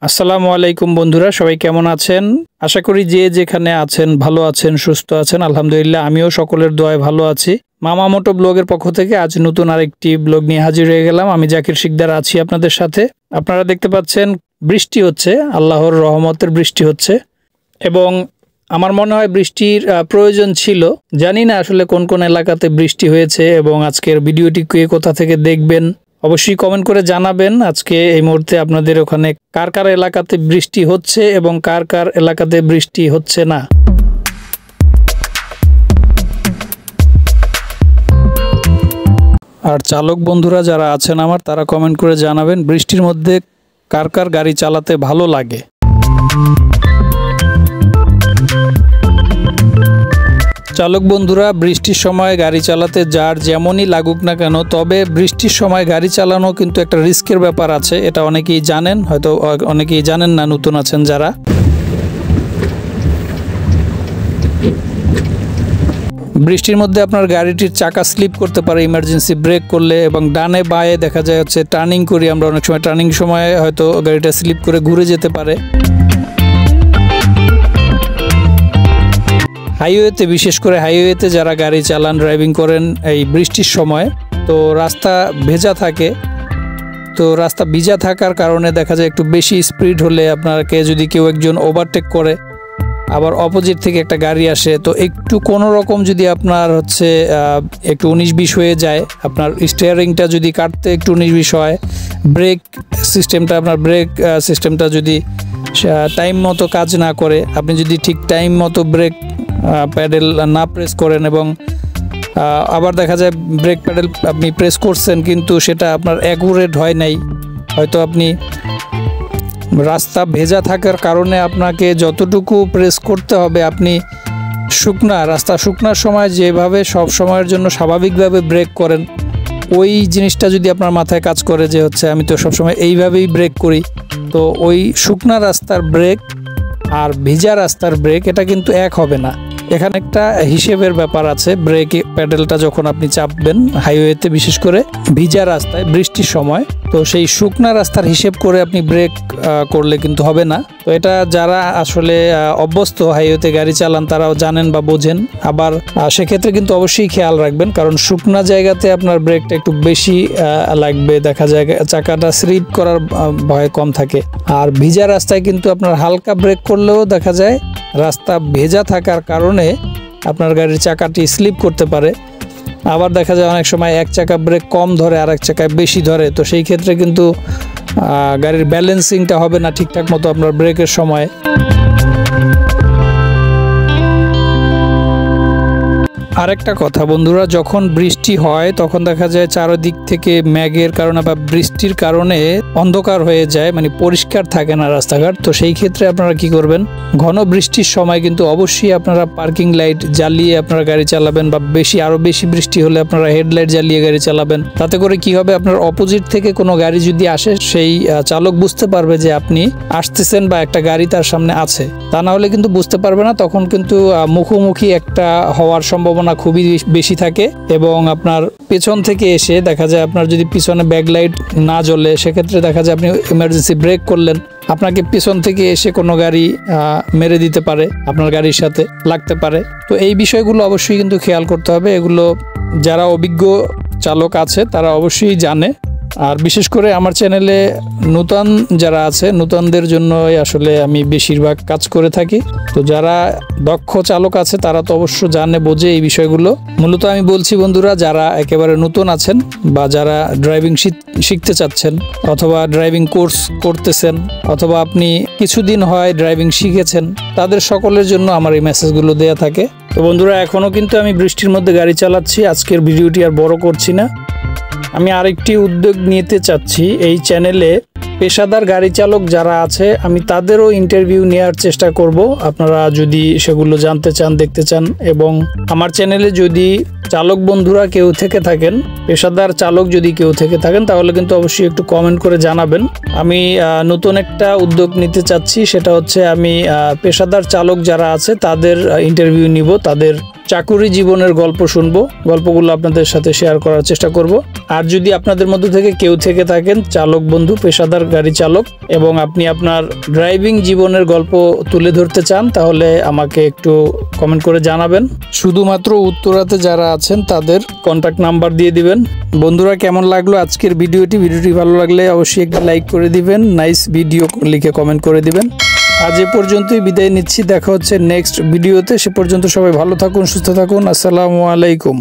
আসসালামু আলাইকুম বন্ধুরা, সবাই কেমন আছেন? আশা করি যে যেখানে আছেন ভালো আছেন, সুস্থ আছেন। আলহামদুলিল্লাহ, আমিও সকলের দোয়ায় ভালো আছি। মামা মোটো ব্লগের পক্ষ থেকে আজ নতুন আরেকটি ব্লগ নিয়ে হাজির হয়ে গেলাম। আমি জাকির শিকদার আছি আপনাদের সাথে। আপনারা দেখতে পাচ্ছেন বৃষ্টি হচ্ছে, আল্লাহর রহমতের বৃষ্টি হচ্ছে এবং আমার মনে হয় বৃষ্টির প্রয়োজন ছিল। জানি না আসলে কোন কোন এলাকাতে বৃষ্টি হয়েছে এবং আজকের ভিডিওটি কে কোথা থেকে দেখবেন অবশ্যই কমেন্ট করে জানাবেন। আজকে এই মুহূর্তে আপনাদের ওখানে কার কার এলাকাতে বৃষ্টি হচ্ছে এবং কার কার এলাকাতে বৃষ্টি হচ্ছে না। আর চালক বন্ধুরা যারা আছেন আমার, তারা কমেন্ট করে জানাবেন বৃষ্টির মধ্যে কার কার গাড়ি চালাতে ভালো লাগে। চালক বন্ধুরা, বৃষ্টির সময় গাড়ি চালাতে যার যেমনই লাগুক না কেন, তবে বৃষ্টির সময় গাড়ি চালানো কিন্তু একটা রিস্কের ব্যাপার আছে। এটা অনেকেই জানেন, হয়তো অনেকেই জানেন না, নতুন আছেন যারা। বৃষ্টির মধ্যে আপনার গাড়িটির চাকা স্লিপ করতে পারে ইমার্জেন্সি ব্রেক করলে, এবং ডানে বাঁয়ে দেখা যায় হচ্ছে টার্নিং করি আমরা, অনেক সময় টার্নিং সময় হয়তো গাড়িটা স্লিপ করে ঘুরে যেতে পারে। হাইওয়েতে, বিশেষ করে হাইওয়েতে যারা গাড়ি চালান, ড্রাইভিং করেন এই বৃষ্টির সময়, তো রাস্তা ভেজা থাকে। তো রাস্তা ভিজা থাকার কারণে দেখা যায় একটু বেশি স্পিড হলে আপনাকে যদি কেউ একজন ওভারটেক করে, আবার অপোজিট থেকে একটা গাড়ি আসে, তো একটু কোনো রকম যদি আপনার হচ্ছে একটু 19-20 হয়ে যায়, আপনার স্টিয়ারিংটা যদি কাটতে একটু 19-20 হয়, ব্রেক সিস্টেমটা যদি টাইম মতো কাজ না করে, আপনি যদি ঠিক টাইম মতো ব্রেক প্যাডেল না প্রেস করেন, এবং আবার দেখা যায় ব্রেক প্যাডেল আপনি প্রেস করছেন কিন্তু সেটা আপনার অ্যাকুরেট হয় নাই, হয়তো আপনি রাস্তা ভেজা থাকার কারণে আপনাকে যতটুকু প্রেস করতে হবে, আপনি রাস্তা শুকনার সময় যেভাবে সব সময়ের জন্য স্বাভাবিকভাবে ব্রেক করেন, ওই জিনিসটা যদি আপনার মাথায় কাজ করে যে হচ্ছে আমি তো সবসময় এইভাবেই ব্রেক করি, তো ওই শুকনা রাস্তার ব্রেক আর ভিজা রাস্তার ব্রেক এটা কিন্তু এক হবে না। এখানে একটা হিসেবের ব্যাপার আছে। ব্রেক প্যাডেলটা যখন আপনি চাপবেন হাইওয়েতে, বিশেষ করে ভিজা রাস্তায় বৃষ্টির সময়, তো সেই শুকনা রাস্তার হিসেব করে আপনি ব্রেক করলে কিন্তু হবে না। তো এটা যারা আসলে অভ্যস্ত হাইওয়েতে গাড়ি চালান তারাও জানেন বা বোঝেন। আবার সেক্ষেত্রে কিন্তু অবশ্যই খেয়াল রাখবেন, কারণ শুকনা জায়গাতে আপনার ব্রেকটা একটু বেশি লাগবে, দেখা যায় চাকাটা স্লিপ করার ভয় কম থাকে। আর ভিজা রাস্তায় কিন্তু আপনার হালকা ব্রেক করলেও দেখা যায় রাস্তা ভেজা থাকার কারণে আপনার গাড়ির চাকাটি স্লিপ করতে পারে। আবার দেখা যায় অনেক সময় এক চাকা ব্রেক কম ধরে আর এক চাকায় বেশি ধরে, তো সেই ক্ষেত্রে কিন্তু গাড়ির ব্যালেন্সিংটা হবে না ঠিকঠাক মতো আপনার ব্রেকের সময়। আরেকটা কথা বন্ধুরা, যখন বৃষ্টি হয় তখন দেখা যায় চারদিক থেকে মেঘের কারণে বা বৃষ্টির কারণে অন্ধকার হয়ে যায়, মানে পরিষ্কার থাকে না রাস্তাঘাট। তো সেই ক্ষেত্রে আপনারা কি করবেন, ঘন বৃষ্টির সময় কিন্তু অবশ্যই আপনারা পার্কিং লাইট জ্বালিয়ে আপনারা গাড়ি চালাবেন, বা আরো বেশি বৃষ্টি হলে আপনারা হেডলাইট জ্বালিয়ে গাড়ি চালাবেন। তাতে করে কি হবে, আপনার অপোজিট থেকে কোনো গাড়ি যদি আসে, সেই চালক বুঝতে পারবে যে আপনি আসতেছেন বা একটা গাড়ি তার সামনে আছে। তা না হলে কিন্তু বুঝতে পারবে না, তখন কিন্তু মুখোমুখি একটা হওয়ার সম্ভাবনা খুবই বেশি থাকে। এবং আপনার পেছন থেকে এসে দেখা যায়, আপনার যদি পিছনে ব্যাকলাইট না জ্বলে, সেক্ষেত্রে দেখা যায় আপনি ইমার্জেন্সি ব্রেক করলেন, আপনাকে পিছন থেকে এসে কোনো গাড়ি মেরে দিতে পারে, আপনার গাড়ির সাথে লাগতে পারে। তো এই বিষয়গুলো অবশ্যই কিন্তু খেয়াল করতে হবে। এগুলো যারা অভিজ্ঞ চালক আছে তারা অবশ্যই জানে। আর বিশেষ করে আমার চ্যানেলে নতুন যারা আছে, নতুনদের জন্যই আসলে আমি বেশিরভাগ কাজ করে থাকি। তো যারা দক্ষ চালক আছে তারা তো অবশ্য জানে, বোঝে এই বিষয়গুলো। মূলত আমি বলছি বন্ধুরা, যারা একেবারে নতুন আছেন বা যারা ড্রাইভিং শিখতে চাচ্ছেন, অথবা ড্রাইভিং কোর্স করতেছেন, অথবা আপনি কিছুদিন হয় ড্রাইভিং শিখেছেন, তাদের সকলের জন্য আমার এই মেসেজগুলো দেয়া থাকে। তো বন্ধুরা, এখনও কিন্তু আমি বৃষ্টির মধ্যে গাড়ি চালাচ্ছি। আজকের ভিডিওটি আর বড় করছি না। আমি আরেকটি উদ্যোগ নিতে চাচ্ছি, এই চ্যানেলে পেশাদার গাড়ি চালক যারা আছে আমি তাদেরও ইন্টারভিউ নেওয়ার চেষ্টা করব। আপনারা যদি সেগুলো জানতে চান, দেখতে চান, এবং আমার চ্যানেলে যদি চালক বন্ধুরা কেউ থেকে থাকেন, পেশাদার চালক যদি কেউ থেকে থাকেন, তাহলে কিন্তু অবশ্যই একটু কমেন্ট করে জানাবেন। আমি নতুন একটা উদ্যোগ নিতে চাচ্ছি, সেটা হচ্ছে আমি পেশাদার চালক যারা আছে তাদের ইন্টারভিউ নিব, তাদের চাকুরি জীবনের গল্প শুনবো, গল্পগুলো আপনাদের সাথে শেয়ার করার চেষ্টা করব। আর যদি আপনাদের মধ্যে থেকে কেউ থেকে থাকেন চালক বন্ধু, পেশাদার গাড়ি চালক, এবং আপনি আপনার ড্রাইভিং জীবনের গল্প তুলে ধরতে চান, তাহলে আমাকে একটু কমেন্ট করে জানাবেন। শুধুমাত্র উত্তরাতে যারা আছেন তাদের কন্ট্যাক্ট নাম্বার দিয়ে দিবেন। বন্ধুরা, কেমন লাগলো আজকের ভিডিওটি ভালো লাগলে অবশ্যই একটি লাইক করে দিবেন, নাইস ভিডিও লিখে কমেন্ট করে দিবেন। আজ এ পর্যন্তই বিদায় নিচ্ছি, দেখা হচ্ছে নেক্সট ভিডিওতে। সে পর্যন্ত সবাই ভালো থাকুন, সুস্থ থাকুন। আসসালামু আলাইকুম।